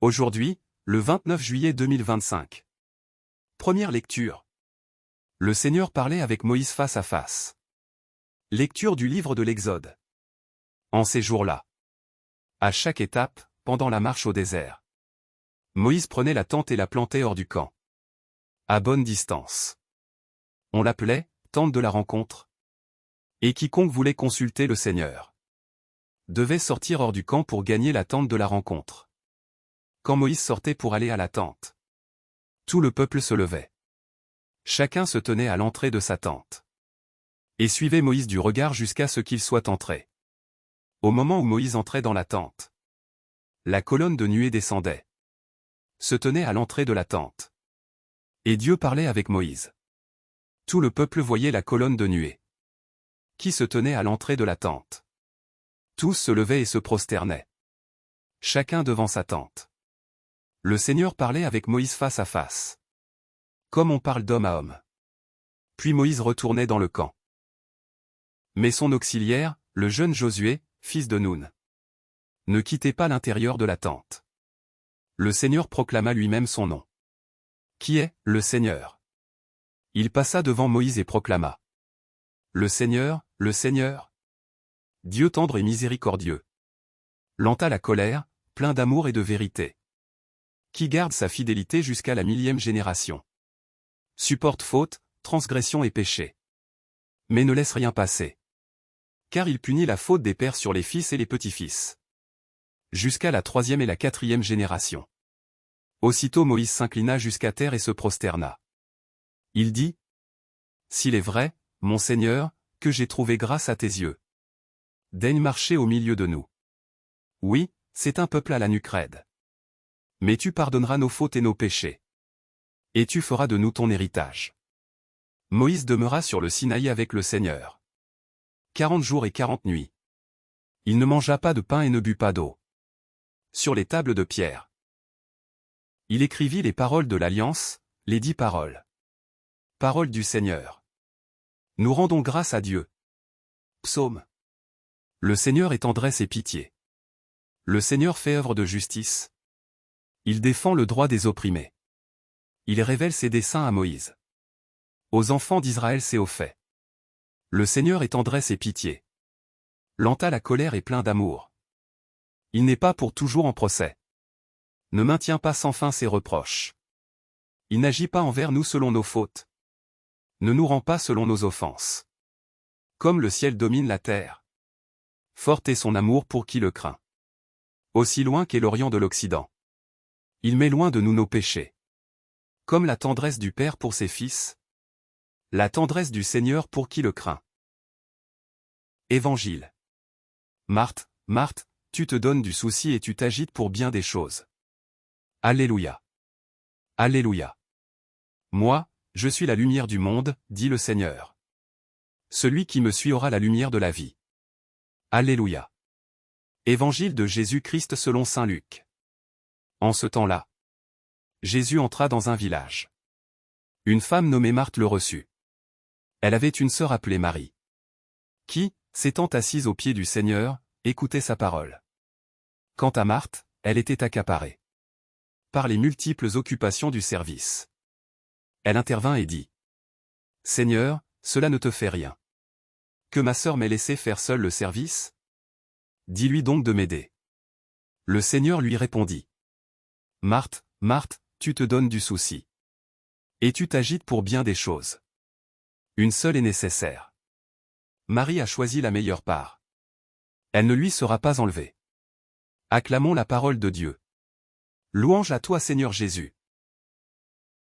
Aujourd'hui, le 29 juillet 2025. Première lecture. Le Seigneur parlait avec Moïse face à face. Lecture du livre de l'Exode. En ces jours-là, à chaque étape, pendant la marche au désert, Moïse prenait la tente et la plantait hors du camp, à bonne distance. On l'appelait « tente de la rencontre ». Et quiconque voulait consulter le Seigneur devait sortir hors du camp pour gagner la tente de la rencontre. Quand Moïse sortait pour aller à la tente, tout le peuple se levait. Chacun se tenait à l'entrée de sa tente et suivait Moïse du regard jusqu'à ce qu'il soit entré. Au moment où Moïse entrait dans la tente, la colonne de nuée descendait, se tenait à l'entrée de la tente. Et Dieu parlait avec Moïse. Tout le peuple voyait la colonne de nuée qui se tenait à l'entrée de la tente. Tous se levaient et se prosternaient, chacun devant sa tente. Le Seigneur parlait avec Moïse face à face, comme on parle d'homme à homme. Puis Moïse retournait dans le camp. Mais son auxiliaire, le jeune Josué, fils de Nun, ne quittait pas l'intérieur de la tente. Le Seigneur proclama lui-même son nom. Qui est le Seigneur? Il passa devant Moïse et proclama. Le Seigneur, Dieu tendre et miséricordieux, lent à la colère, plein d'amour et de vérité, qui garde sa fidélité jusqu'à la 1000e génération. Supporte faute, transgression et péché, mais ne laisse rien passer. Car il punit la faute des pères sur les fils et les petits-fils, jusqu'à la 3e et la 4e génération. Aussitôt Moïse s'inclina jusqu'à terre et se prosterna. Il dit, « S'il est vrai, mon Seigneur, que j'ai trouvé grâce à tes yeux, daigne marcher au milieu de nous. Oui, c'est un peuple à la nuque raide. Mais tu pardonneras nos fautes et nos péchés. Et tu feras de nous ton héritage. » Moïse demeura sur le Sinaï avec le Seigneur 40 jours et 40 nuits. Il ne mangea pas de pain et ne but pas d'eau. Sur les tables de pierre, il écrivit les paroles de l'Alliance, les 10 paroles. Paroles du Seigneur. Nous rendons grâce à Dieu. Psaume. Le Seigneur est tendresse et pitié. Le Seigneur fait œuvre de justice. Il défend le droit des opprimés. Il révèle ses desseins à Moïse. Aux enfants d'Israël ses hauts faits. Le Seigneur est tendresse et pitié. Lent à la colère et plein d'amour. Il n'est pas pour toujours en procès. Ne maintient pas sans fin ses reproches. Il n'agit pas envers nous selon nos fautes. Ne nous rend pas selon nos offenses. Comme le ciel domine la terre, fort est son amour pour qui le craint. Aussi loin qu'est l'Orient de l'Occident, il met loin de nous nos péchés. Comme la tendresse du Père pour ses fils, la tendresse du Seigneur pour qui le craint. Évangile. Marthe, Marthe, tu te donnes du souci et tu t'agites pour bien des choses. Alléluia. Alléluia. Moi, je suis la lumière du monde, dit le Seigneur. Celui qui me suit aura la lumière de la vie. Alléluia. Évangile de Jésus-Christ selon saint Luc. En ce temps-là, Jésus entra dans un village. Une femme nommée Marthe le reçut. Elle avait une sœur appelée Marie, qui, s'étant assise aux pieds du Seigneur, écoutait sa parole. Quant à Marthe, elle était accaparée par les multiples occupations du service. Elle intervint et dit, « Seigneur, cela ne te fait rien. Que ma sœur m'ait laissé faire seule le service? Dis-lui donc de m'aider. » Le Seigneur lui répondit, « Marthe, Marthe, tu te donnes du souci. Et tu t'agites pour bien des choses. Une seule est nécessaire. Marie a choisi la meilleure part. Elle ne lui sera pas enlevée. » Acclamons la parole de Dieu. Louange à toi Seigneur Jésus.